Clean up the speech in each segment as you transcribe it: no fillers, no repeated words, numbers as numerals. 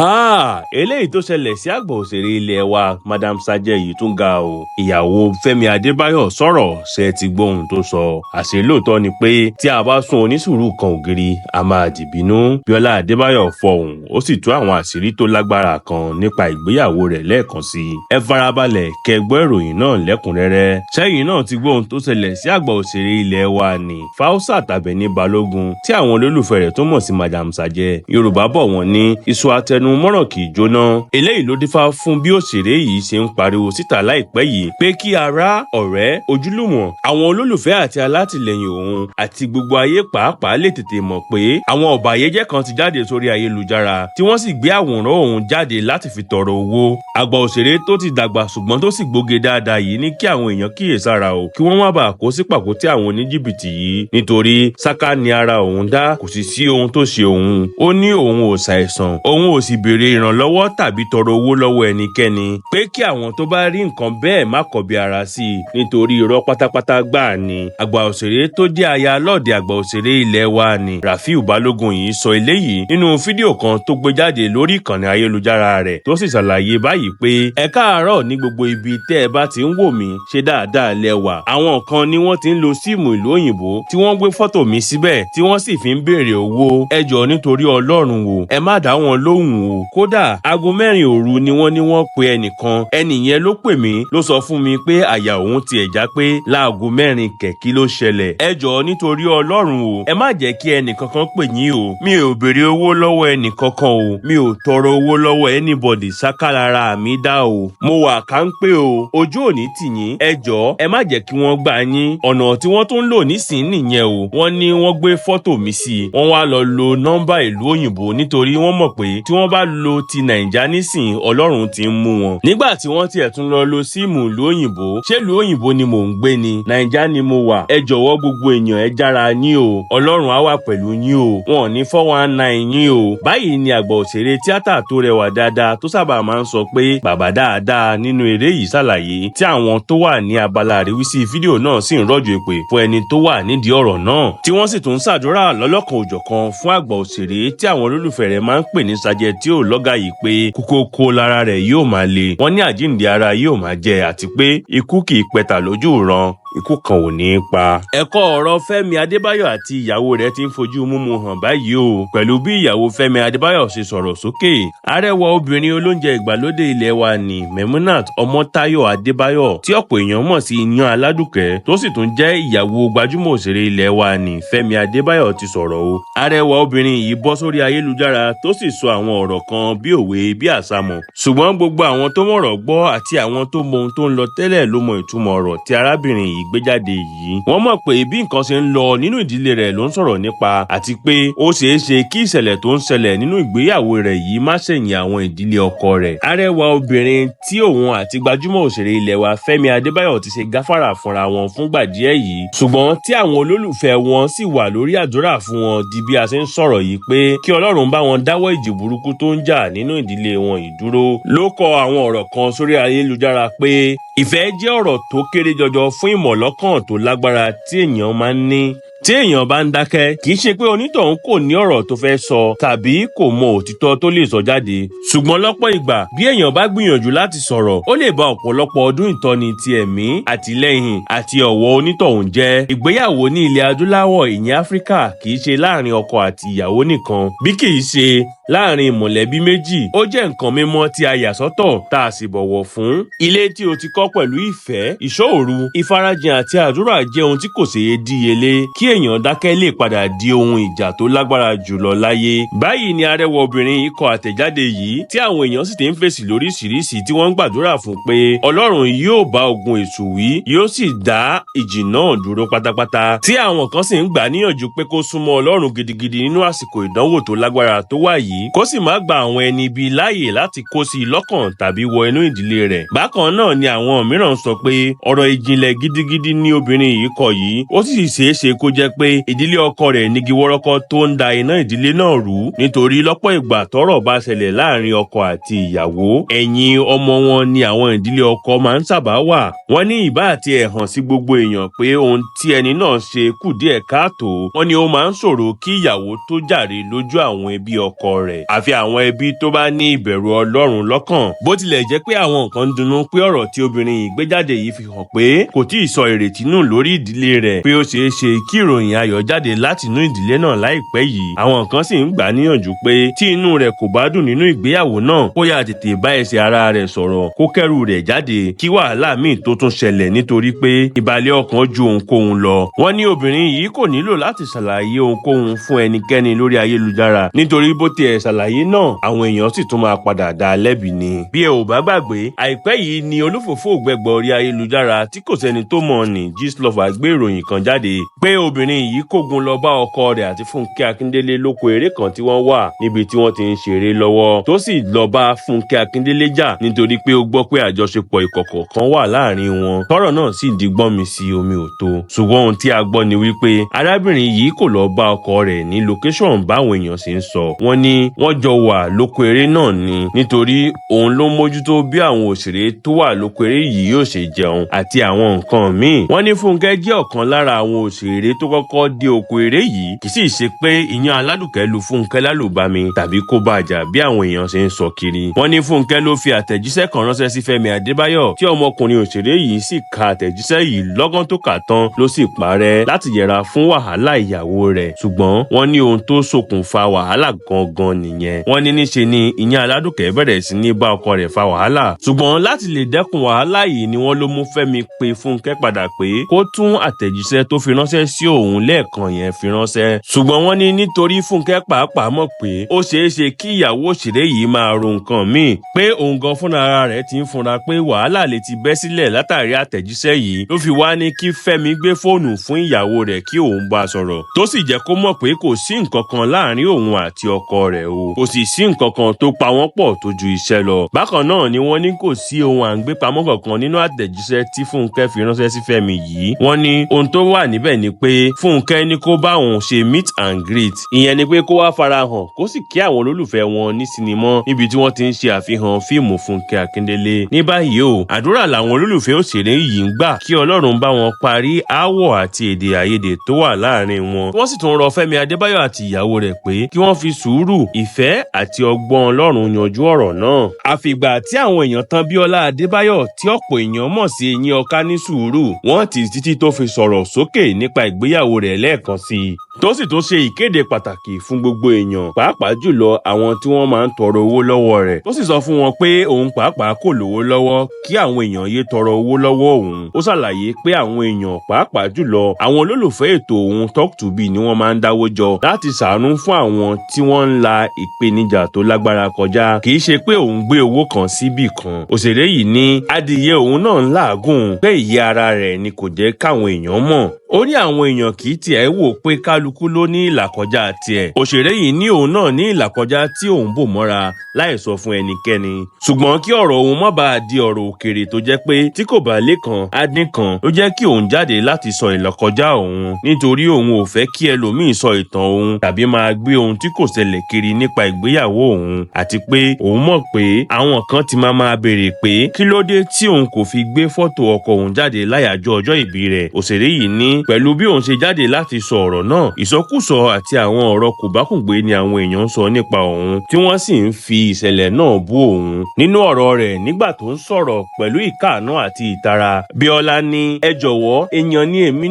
Eléyìí tó ṣẹlẹ̀ sí àgbà òṣèré ilé wa Madam Sajẹ yìí tún ga o. Ìyàwó Femi Adebayo sọ̀rọ̀ ṣe ti gbóhùn tó sọ. Àṣé lóòótọ́ ni pé tí a bá sún onísùúrù kan ògiri, a máa dìbínú. Biola Adebayo fọhùn, ó sì tú àwọn àṣírí tó lágbára kan nípa ìgbéyàwó rẹ̀ lẹ́ẹ̀kan sí i. Ẹ farabalẹ̀ kẹ́ gbọ́ ìròyìn náà lẹ́kùnrẹ́rẹ́. Ṣẹyin náà ti gbóhùn tó ṣẹlẹ̀ sí àgbà òṣèré ilé wa ni Fausat Abeni Balógun tí àwọn olólùfẹ́ rẹ̀ tó mọ̀ sí Madam Sajẹ. Yorùbá bọ̀ wọ́n ní iṣu atẹnumọ́ràn kì í jóná. Eléyìí ló dífá fún bí òṣèré yìí ṣe ń pariwo síta láìpẹ́ yìí pé kí ará, ọ̀rẹ́, ojúlùmọ̀, àwọn olólùfẹ́ àti alátìlẹyìn òun àti gbogbo ayé pàápàá lè tètè mọ̀ pé àwọn ọ̀bàyéjẹ́ kan ti jáde sórí Ayelujara tí wọ́n sì gbé àwòrán òun jáde láti fi tọrọ owó. Àgbà òṣèré tó ti dàgbà ṣùgbọ́n tó sì gbóge dáadáa yìí ní kí àwọn èèyàn kíyèsára o kí wọ́n má bàa kó sí pàkúté àwọn oníjìbìtì yìí nítorí sáká ni ara òun dá, kò sì sí ohun tó ṣe òun. Ó ní òun ò ṣàìsàn, òun ò sì béèrè ìrànlọ́wọ́ tàbí tọrọ owó lọ́wọ́ ẹnikẹ́ni, pé kí àwọn tó bá rí nǹkan bẹ́ẹ̀ má kọbi ara sí i nítorí irọ́ pátápátá gbáà ni. Àgbà òṣèré tó jẹ́ aya lọ́ọ̀dẹ̀ àgbà òṣèré ilé wa ni Rafiu Balógun yìí sọ eléyìí nínú fídíò kan tó gbé jáde lórí ìkànnì ayélujára rẹ̀ tó sì ṣàlàyé báyìí pé ẹ káàárọ̀ ní gbogbo ibi tẹ́ ẹ bá ti ń wò mí, ṣe dáadáa lẹ́wà. Àwọn kan ni wọ́n ti ń lo síìmù ìlú òyìnbó tí wọ́n gbé fọ́tò mi síbẹ̀ tí wọ́n sì fi ń béèrè owó. Ẹ jọ̀ọ́ nítorí Ọlọ́run o, ẹ má dá wọn lóhùn o. Kódà aago 4 òru ni wọ́n pe ẹnìkan, ẹnìyẹn ló pè mí ló sọ fún mi pé àyà òun tiẹ̀ já pé láago 4 kẹ̀kí ló ṣẹlẹ̀. Ẹ jọ̀ọ́ nítorí Ọlọ́run o, ẹ má jẹ́ kí ẹnìkankan pè yín o. Mi ò béèrè owó lọ́wọ́ ẹnìkankan o, mi ò tọrọ owó lọ́wọ́ anybody, sákàlára mi dá o. Mo wà kánpé o, ojú òní tì yín. Ẹ jọ̀ọ́ ẹ má jẹ́ kí wọ́n gbà yín. Ọ̀nà tí wọ́n tún lò nísìnyí nìyẹn o. Wọ́n ní wọ́n gbé fọ́tò mi sí i, wọ́n wá lọ lo nọ́mbà ìlú òyìnbó nítorí wọ́n mọ̀ pé tí wọ́n bá lo ti Nàìjà nísìn Ọlọ́run ti ń mú wọn. Nígbà tí wọ́n tiẹ̀ tún lọ lo síìmù ìlú òyìnbó, ṣé ìlú òyìnbó ni mò ń gbé ni? Nàìjà ni mo wà. Ẹ jọ̀wọ́ gbogbo èèyàn ẹ jára yín o. Ọlọ́run á wà pẹ̀lú yín o. Wọn ò ní 419 yín o. Báyìí ni àgbà òṣèré tíátà tó rẹwà dáadáa tó sábà máa ń sọ pé bàbá dáadáa nínú eré yìí ṣàlàyé tí àwọn tó wà ní abala àríwísí fídíò náà sì ń rọ̀jò èpè fún ẹni tó wà nídìí ọ̀rọ̀ náà tí wọ́n sì tún ń ṣàdúrà lọ́lọ́kan òjọ̀kan fún àgbà òṣèré tí àwọn olólùfẹ́ rẹ̀ máa ń pè ní Sajẹ tí ò lọ́gà yìí pé kókókó lára rẹ̀ yóò máa le, wọ́n ní àjíǹde ara yóò máa jẹ àti pé ikú kì í pẹ̀tà lójú ran, ikú kan ò ní í pa. Ẹ̀kọ́ ọ̀rọ̀ Fẹ́mi Adébáyọ̀ àti ìyàwó rẹ̀ ti ń fojú múmu hàn báyìí o pẹ̀lú bí ìyàwó Fẹ́mi Adébáyọ̀ ṣe sọ̀rọ̀ sókè. Arẹwà obìnrin olóúnjẹ ìgbàlódé ilé wa ni Memunat Ọmọ́táyọ̀ Adébáyọ̀ tí ọ̀pọ̀ èèyàn mọ̀ sí Iyán Aládùkẹ́ tó sì tún jẹ́ ìyàwó gbajúmọ̀ òṣèré ilé wa ni Fẹ́mi Adébáyọ̀ ti sọ̀rọ̀ o. Arẹwà obìnrin yìí bọ́ sórí Ayelujara tó sì sọ àwọn ọ̀rọ̀ kan bí òwe bí àsàmọ̀. Ṣùgbọ́n gbogbo àwọn tó mọ̀rọ̀ gbọ́ àti àwọn tó mọ ohun tó ń lọ tẹ́lẹ̀ ló mọ ìtumọ̀ ọ̀rọ̀ tí arábìnrin yìí gbé jáde yìí. Wọ́n mọ̀ pé bí nǹkan ṣe ń lọ nínú ìdílé rẹ̀ ló ń sọ̀rọ̀ nípa àti pé ó ṣeé ṣe kí ìṣẹ̀lẹ̀ tó ń ṣẹlẹ̀ nínú ìgbéyàwó rẹ̀ yìí má ṣẹ̀yìn àwọn ìdílé ọkọ rẹ̀. Arẹwà obìnrin tí òun àti gbajúmọ̀ òṣèré ilé wa Fẹ́mi Adébáyọ̀ ti ṣe gáfárà fúnra wọn fúngbà díẹ̀ yìí ṣùgbọ́n tí àwọn olólùfẹ́ wọn sì wà lórí àdúrà fún wọn di bí a ṣe ń sọ̀rọ̀ yìí pé kí Ọlọ́run bá wọn dáwọ́ ìjì burúkú tó ń jà nínú ìdílé wọn yìí dúró. Ló kọ àwọn ọ̀rọ̀ kan sórí Ayelujara pé ìfẹ́ jẹ́ ọ̀rọ̀ tó kéré jọjọ fún ìmọ̀lọ́kàn tó lágbára tí èèyàn máa ń ní. Tí èèyàn bá ń dákẹ́, kì í ṣe pé onítọ̀hún kò ní ọ̀rọ̀ tó fẹ́ sọ tàbí kò mọ òtítọ́ tó lè sọ jáde. Ṣùgbọ́n lọ́pọ̀ ìgbà, bí èèyàn bá gbìyànjú láti sọ̀rọ̀, ó lè ba ọ̀pọ̀lọpọ̀ ọdún ìtọ́ni ti ẹ̀mí, àtìlẹ́yìn àti ọ̀wọ̀ onítọ̀hún jẹ́. Ìgbéyàwó ní ilẹ̀ adúláwọ̀ ìyẹn Áfíríkà kì í ṣe láàrin ọkọ àti ìyàwó nìkan, bí kì í ṣe láàrin mọ̀lẹ́bí méjì. Ó jẹ́ nǹkan mímọ́ tí a yà sọ́tọ̀ tá a sì bọ̀wọ̀ fún. Ilé tí o ti kọ́ pẹ̀lú ìfẹ́, ìṣọ́òru, ìfarajìn àti àdúrà jẹ́ ohun tí kò ṣeé díyelé. Kí èèyàn dákẹ́ lè padà di ohun ìjà tó lágbára jùlọ láyé. Báyìí ni arẹwà obìnrin yìí kọ àtẹ̀jáde yìí tí àwọn èèyàn sì ti ń fèsì lóríṣiríṣi tí wọ́n ń gbàdúrà fún pé Ọlọ́run yóò bá ogun èṣù wí, yóò sì dá ìjì náà dúró pátápátá. Tí àwọn kan sì ń gbà níyànjú pé kó súnmọ́ Ọlọ́run gidigidi nínú àsìkò ìdánwò tó lágbára tó wà yìí, kó sì má gba àwọn ẹni ibi láàyè láti kó sí i lọ́kàn tàbí wọ inú ìdílé rẹ̀. Bákan náà ni àwọn mìíràn sọ pé ọ̀rọ̀ ìjìnlẹ̀ gidigidi ni obìnrin yìí kọ yìí, ó sì ṣeé ṣe kó jẹ́ pé ìdílé ọkọ rẹ̀ nígi wọ́rọ́kọ́ tó ń da iná ìdílé náà rú nítorí lọ́pọ̀ ìgbà tọ́rọ̀ bá ṣẹlẹ̀ láàrin ọkọ àti ìyàwó ẹ̀yìn ọmọ wọn ni àwọn ìdílé ọkọ máa ń sábà wà. wọ́n ní ìbá àti ẹ̀ hàn sí gbogbo èèyàn pé ohun tí ẹni náà ṣe kù díẹ̀ káàtó. wọ́n ní ó máa ń ṣòro kí ìyàwó tó jàre lójú àwọn ẹbí ọkọ rẹ̀ àfi àwọn ẹbí tó bá ní ìbẹ̀rù Ọlọ́run lọ́kàn. bó tilẹ̀ jẹ́ pé àwọn kan ń dunnú pé ọ̀rọ̀ tí obìnrin yìí gbé jáde yìí fi hàn pé kò tíì sọ ìrètí nù lórí ìdílé rẹ̀ pé ó ṣeé ṣe kí ìròyìn ayọ̀ jáde láti inú ìdílé náà láìpẹ́ yìí. àwọn kan sì ń gbà níyànjú pé tí inú rẹ̀ kò bá dùn nínú ìgbéyàwó náà kó yá tètè bá ẹsẹ̀ ara rẹ̀ sọ̀rọ̀ kó kẹ́rù rẹ̀ jáde kí wàhálà míì tó tún ṣẹlẹ̀ nítorí pé ìbàlẹ̀ ọkàn ju ohunkóhun lọ. wọ́n ní obìnrin yìí kò nílò láti ṣàlàyé ohunkóhun fún ẹnikẹ́ni lórí ayélujára nítorí bó tiẹ̀ ṣàlàyé náà àwọn èèyàn sì tún máa padà dá a lẹ́bi ni. bí ẹ ò bá gbàgbé àìpẹ́ yìí ni olúfòfò gbẹgbọ orí ayélujára tí kò sẹ́ni tó mọ̀ ní Gistlover gbé ìròyìn kan jáde pé obìnrin yìí kógun lọ bá ọkọ rẹ̀ àti Fúnkẹ́ Akíndélé lóko eré kan tí wọ́n wà níbi tí wọ́n ti ń ṣeré lọ́wọ́ tó sì lọ bá Fúnkẹ́ Akíndélé jà nítorí pé ó gbọ́ pé àjọṣepọ̀ ìkọ̀kọ̀ kan wà láàrin wọn tọ́rọ̀ náà sì di gbọ́n mi sí omi ò tó. ṣùgbọ́n ohun tí a gbọ́ ni wípé arábìnrin yìí kò lọ bá ọkọ rẹ̀ ní location báwọn èèyàn sì ń sọ. wọ́n ní wọ́n jọ wà lóko eré náà ni nítorí òun ló mójútó bí àwọn òṣèré tó wà lóko eré yìí yóò ṣe jẹun àti àwọn nǹkan míì. wọ́n ní Fúnkẹ́ jẹ́ ọ̀kan lára àwọn òṣèré tó kọ́kọ́ dé oko eré yìí kì í sì ṣe pé ìyẹn aládùkẹ́ lu Fúnkẹ́ lálùbami tàbí kó bàjà bí àwọn èèyàn ṣe ń sọ kiri. wọ́n ní Fúnkẹ́ ló fi àtẹ̀jíṣẹ́ kan ránṣẹ́ sí Fẹ́mi Adebayo tí ọmọkùnrin òṣèré yìí sì ka àtẹ̀jíṣẹ́ yìí lọ́gán tó kà tán ló sì parẹ́ láti yẹra fún wàhálà ìyàwó rẹ̀. ṣùgbọ́n wọ́n ní ohun tó ṣokùnfà wàhálà gangan nìyẹn. wọ́n ní níṣe ni ìyẹn aládùkẹ́ bẹ̀rẹ̀ sí ní bá ọkọ rẹ̀ fa wàhálà. ṣùgbọ́n láti lè dẹ́kun wàhálà yìí ni wọ́n ló mú Fẹ́mi pe Fúnkẹ́ padà pé kó tún àtẹ̀jíṣẹ́ tó fi ránṣẹ́ sí òun lẹ́ẹ̀kan yẹn fi ránṣẹ́. ṣùgbọ́n wọ́n ní nítorí Fúnkẹ́ pàápàá mọ̀ pé ó ṣeé ṣe kí ìyàwó òṣèré yìí máa ro nǹkan míì pé òun gan fúnra ara rẹ̀ ti ń funra pé wàhálà lè ti bẹ́ sílẹ̀ látàrí àtẹ̀jíṣẹ́ yìí ló fi wá ní kí Fẹ́mi gbé fóònù fún ìyàwó rẹ̀ kí òun bá a sọ̀rọ̀ tó sì jẹ́ kó mọ̀ pé kò sí nǹkan kan láàrin òun àti ọkọ rẹ̀ o kò sì sí nǹkan kan tó pa wọ́n pọ̀ tó ju iṣẹ́ lọ. bákan náà ni wọ́n ní kò sí ohun à ń gbé pamọ́ kankan nínú àtẹ̀jíṣẹ́ tí Fúnkẹ́ fi ránṣẹ́ sí Fẹ́mi yìí. wọ́n ní ohun tó wà níbẹ̀ ni pé Fúnkẹ́ ní kó bá òun ṣe meet and greet ìyẹn ni pé kó wá farahàn kó sì kí àwọn olólùfẹ́ wọn ní sinimá níbi tí wọ́n ti ń ṣe àfihàn fíìmù Fúnkẹ́ Akíndélé. ní báyìí o àdúrà làwọn olólùfẹ́ òṣèré yìí ń gbà kí Ọlọ́run bá wọn parí aáwọ̀ àti èdè àìyedè tó wà láàrin wọn. wọ́n sì tún rọ Fẹ́mi Adébáyọ̀ àti ìyàwó rẹ̀ pé kí wọ́n fi sùúrù ìfẹ́ àti ọgbọ́n Ọlọ́run yanjú ọ̀rọ̀ náà. àfìgbà tí àwọn èèyàn tán Biola Adebayo tí ọ̀pọ̀ èèyàn mọ̀ sí Eyín Ọká ní sùúrù wọ́n ti títí tó fi sọ̀rọ̀ sókè nípa ìgbéyàwó rẹ̀ lẹ́ẹ̀kan sí i tó sì tún ṣe ìkéde pàtàkì fún gbogbo èèyàn pàápàá jùlọ àwọn tí wọ́n máa ń tọrọ owó lọ́wọ́ rẹ̀ tó sì sọ fún wọn pé òun pàápàá kò lówó lọ́wọ́ kí àwọn èèyàn yé tọrọ owó lọ́wọ́ òun. ó ṣàlàyé pé àwọn èèyàn pàápàá jùlọ àwọn olólùfẹ́ ètò òun Talk to Be ni wọ́n máa ń dáwó jọ láti ṣàánú fún àwọn tí wọ́n ń la ìpèníjà tó lágbára kọjá kì í ṣe pé òun gbé owó kan síbì kan. òṣèré yìí ní adìyẹ òun náà ń làágùn pé ìyẹ́ ara rẹ̀ ni kò jẹ́ káwọn èèyàn mọ̀. ó ní àwọn èèyàn kì í tiẹ̀ wò pé kálukú ló ní ìlàkọjá tiẹ̀. òṣèré yìí ní òun náà ní ìlàkọjá tí òun bò mọ́ra láì sọ fún ẹnikẹ́ni. ṣùgbọ́n kí ọ̀rọ̀ òun má bàa di ọ̀rọ̀ òkèrè tó jẹ́ pé tí kò bá lé kan á dín kan ló jẹ́ kí òun jáde láti sọ ìlàkọjá òun nítorí òun ò fẹ́ kí ẹlòmíì sọ ìtàn òun tàbí máa gbé ohun tí kò ṣẹlẹ̀ kiri nípa ìgbéyàwó òun àti pé òun mọ̀ pé àwọn kan ti máa béèrè pé kí ló dé tí òun kò fi gbé fọ́tò ọkọ òun jáde láyàjọ́ ọjọ́ ìbí rẹ̀. òṣèré yìí ní pẹ̀lú bí òun ṣe jáde láti sọ ọ̀rọ̀ náà ìsọkúsọ àti àwọn ọ̀rọ̀ kòbákùngbé ni àwọn èèyàn ń sọ nípa òun tí wọ́n sì ń fi ìṣẹ̀lẹ̀ náà bú òun. nínú ọ̀rọ̀ rẹ̀ nígbà tó ń sọ̀rọ̀ pẹ̀lú ìkáàánú àti ìtara Bíọ́lá ní ẹ jọ̀wọ́ èèyàn ní èmi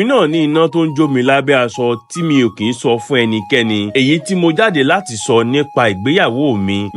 náà ní iná tó ń jó mi lábẹ́ aṣọ tí mi ò kì í sọ fún ẹnikẹ́ni. èyí tí mo jáde láti sọ nípa ìgbéyàwó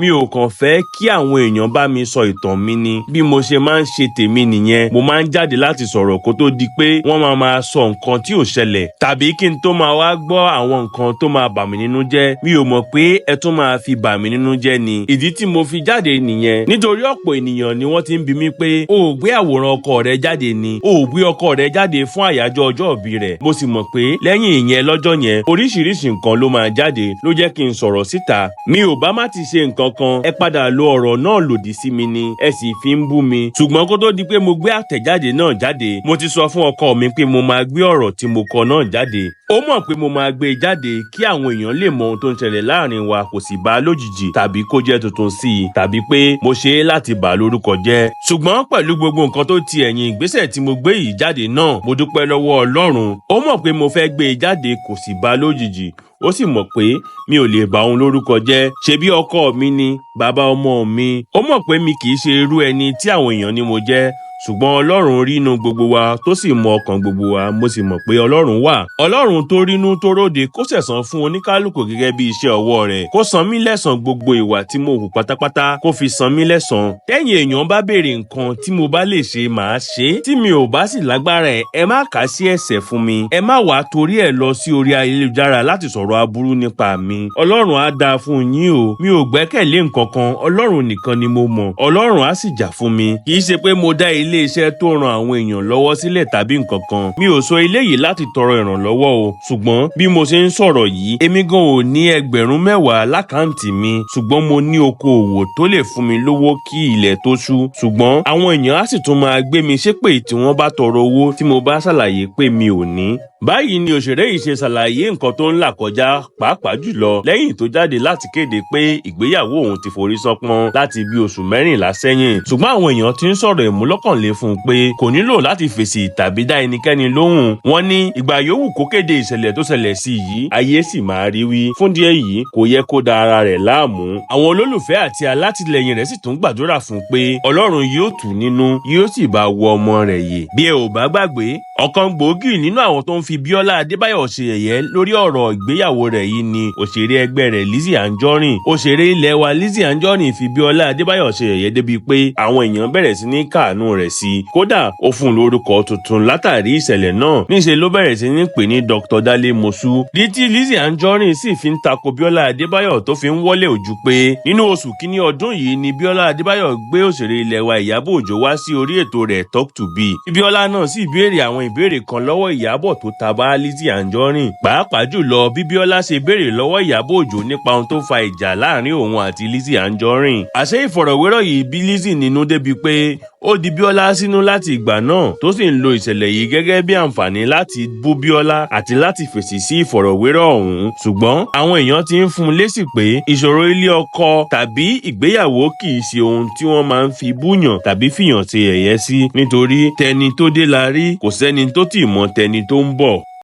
mi ò kàn fẹ́ kí àwọn èèyàn bá mi sọ ìtàn mi ni bí mo ṣe máa ń ṣe tèmi nìyẹn. mo máa ń jáde láti sọ̀rọ̀ kó tó di pé wọ́n máa sọ nǹkan tí ò ṣẹlẹ̀ tàbí kí n tó máa wá gbọ́ àwọn nǹkan tó máa bà mí nínú jẹ́. mi ò mọ̀ pé ẹ tún máa fi bà mí nínú jẹ́ ni ìdí tí mo fi jáde nìyẹn. nítorí ọ̀pọ̀ ènìyàn ni wọ́n ti ń bi mí pé o ò gbé àwòrán ọkọ rẹ jáde ni o ò gbé ọkọ rẹ jáde fún àyájọ́ ọjọ́ ìbí rẹ̀. mo sì mọ̀ pé lẹ́yìn ìyẹn lọ́jọ́ yẹn oríṣiríṣi nǹkan ló máa jáde ló jẹ́ kí n sọ̀rọ̀ síta. mi ò bá má ti ṣe nǹkan kan ẹ padà lo ọ̀rọ̀ náà lòdì sí mi ni ẹ sì fi ń bú mi. ṣùgbọ́n kó tó di pé mo gbé àtẹ̀jáde náà jáde mo ti sọ fún ọkọ mi pé mo máa gbé ọ̀rọ̀ tí mo kọ náà jáde. Ó mọ̀ pé mo máa gbé e jáde kí àwọn èèyàn lè mọ ohun tó ń ṣẹlẹ̀ láàrin wa kò sì bá a lójijì tàbí kó jẹ́ tuntun sí i tàbí pé mo ṣe é láti bà á lórúkọ jẹ́. Ṣùgbọ́n pẹ̀lú gbogbo nǹkan tó ti ẹ̀yìn ìgbésẹ̀ tí mo gbé yìí jáde náà, mo dúpẹ́ lọ́wọ́ Ọlọ́run. Ó mọ̀ pé mo fẹ́ gbé e jáde kò sì bá a lójijì. Ó sì mọ̀ pé mi ò lè bà òun lórúkọ jẹ́. Ṣebí ọkọ mi ni, bàbá ọmọ mi. Ó mọ̀ pé mi kì í ṣe irú ẹni tí àwọn èèyàn ní mo jẹ́. Ṣùgbọ́n Ọlọ́run rínú gbogbo wa tó sì mọ ọkàn gbogbo wa. Mo sì mọ̀ pé Ọlọ́run wà. Ọlọ́run tó rínú tó róde kó sẹ̀san fún oníkálùkù gẹ́gẹ́ bí iṣẹ́ ọwọ́ rẹ̀. Kó san mí lẹ́san gbogbo ìwà tí mo hù pátápátá. Kó fi san mí lẹ́san. Tẹ́yìn èèyàn bá béèrè nǹkan tí mo bá lè ṣe màá ṣe. Tí mi ò bá sì lágbára ẹ̀, ẹ má kà á sí ẹ̀ṣẹ̀ fún mi. Ẹ má wá torí ẹ̀ lọ sí orí Ayelujara láti sọ̀rọ̀ aburú nípa mi. Ọlọ́run á dáa fún yín o. Mi ò gbẹ́kẹ̀lé nǹkan kan. Ọlọ́run nìkan ni mo mọ̀. Ọlọ́run á sì jà fún mi. Kì í ṣe pé mo dá ilé iṣẹ́ tó ran àwọn èèyàn lọ́wọ́ sílẹ̀ tàbí nǹkan kan. Mi ò sọ eléyìí láti tọrọ ìrànlọ́wọ́ o. Ṣùgbọ́n bí mo ṣe ń sọ̀rọ̀ yìí, èmi gan ò ní ẹgbẹ̀rún mẹ́wàá lákàǹtì mi. Ṣùgbọ́n mo ní okòòwò tó lè fún mi lówó kí ilẹ̀ tó ṣú. Ṣùgbọ́n àwọn èèyàn á sì tún máa gbé mi ṣépè tí wọ́n bá tọrọ owó tí mo bá ṣàlàyé pé mi ò ní. Báyìí ni òṣèré yìí ṣe ṣàlàyé nǹkan tó ń là kọjá, pàápàá jùlọ lẹ́yìn tó jáde láti kéde pé ìgbéyàwó òun ti forí ṣánpọ́n láti bí oṣù 14 sẹ́yìn. Ṣùgbọ́n àwọn èèyàn ti ń sọ̀rọ̀ ìmúlọ́kànlé fún un pé kò nílò láti fèsì tàbí dá ẹnikẹ́ni lóhùn. Wọ́n ní ìgbà yòówù kó kéde ìṣẹ̀lẹ̀ tó ṣẹlẹ̀ sí yìí, ayé sì máa rí wí. Fún díẹ̀ yìí, kò yẹ kó da ara rẹ̀ láàmú. Àwọn olólùfẹ́ àti alátìlẹyìn rẹ̀ sì tún gbàdúrà fún un pé Ọlọ́run yóò tù nínú, yóò sì bá wọ ọmọ rẹ̀ yè. Bí ẹ ò bá gbàgbé, ọ̀kan gbòógì nínú àwọn tó ń fi Biola Adebayo ṣe yẹ̀yẹ́ lórí ọ̀rọ̀ ìgbéyàwó rẹ̀ yìí ni òṣèré ẹgbẹ́ rẹ̀ Lizzy Anjorin. Òṣèré ilẹ̀ wa Lizzy Anjorin fi Biola Adebayo ṣe yẹ̀yẹ́ débi pé àwọn èèyàn bẹ̀rẹ̀ sí ní káàánú rẹ̀ sí. Kódà ó fún un lórúkọ tuntun látàrí ìṣẹ̀lẹ̀ náà. Níṣe ló bẹ̀rẹ̀ sí ní pè ní Dr. Dale Mosu. Tí Lizzy Anjorin sì fi ń tako Biola Adebayo tó fi ń wọlé ojú pé nínú oṣù kínní ọdún yìí ni Biola Adebayo gbé òṣèré ilẹ̀ wa Ìyábọ̀ Òjó wá sí orí ètò rẹ̀ Talk to Be. Biola náà sì béèrè àwọn ìbéèrè kan lọ́wọ́ Ìyábọ̀ tó ta bá Lizzy Anjorin. Pàápàá jùlọ bí Biola ṣe béèrè lọ́wọ́ Ìyábọ̀ Òjó nípa ohun tó fa ìjà láàrin òun àti Lizzy Anjorin. Àṣé ìfọ̀rọ̀wérọ̀ yìí bí Lizzy nínú débi pé ó di Biola sínú láti ìgbà náà tó sì ń lo ìṣẹ̀lẹ̀ yìí gẹ́gẹ́ bí àǹfààní láti bú Biola àti láti fèsì sí ìfọ̀rọ̀wérọ̀ ọ̀hún. Ṣùgbọ́n àwọn èèyàn ti ń fún un lésì pé ìṣòro ilé ọkọ tàbí ìgbéyàwó kì í ṣe ohun tí wọ́n máa ń fi búyàn tàbí fìyàn ṣe yẹ̀yẹ́ sí, nítorí tẹni tó dé la rí, kò sẹ́ni tó tì mọ̀ tẹni tó ń bọ̀.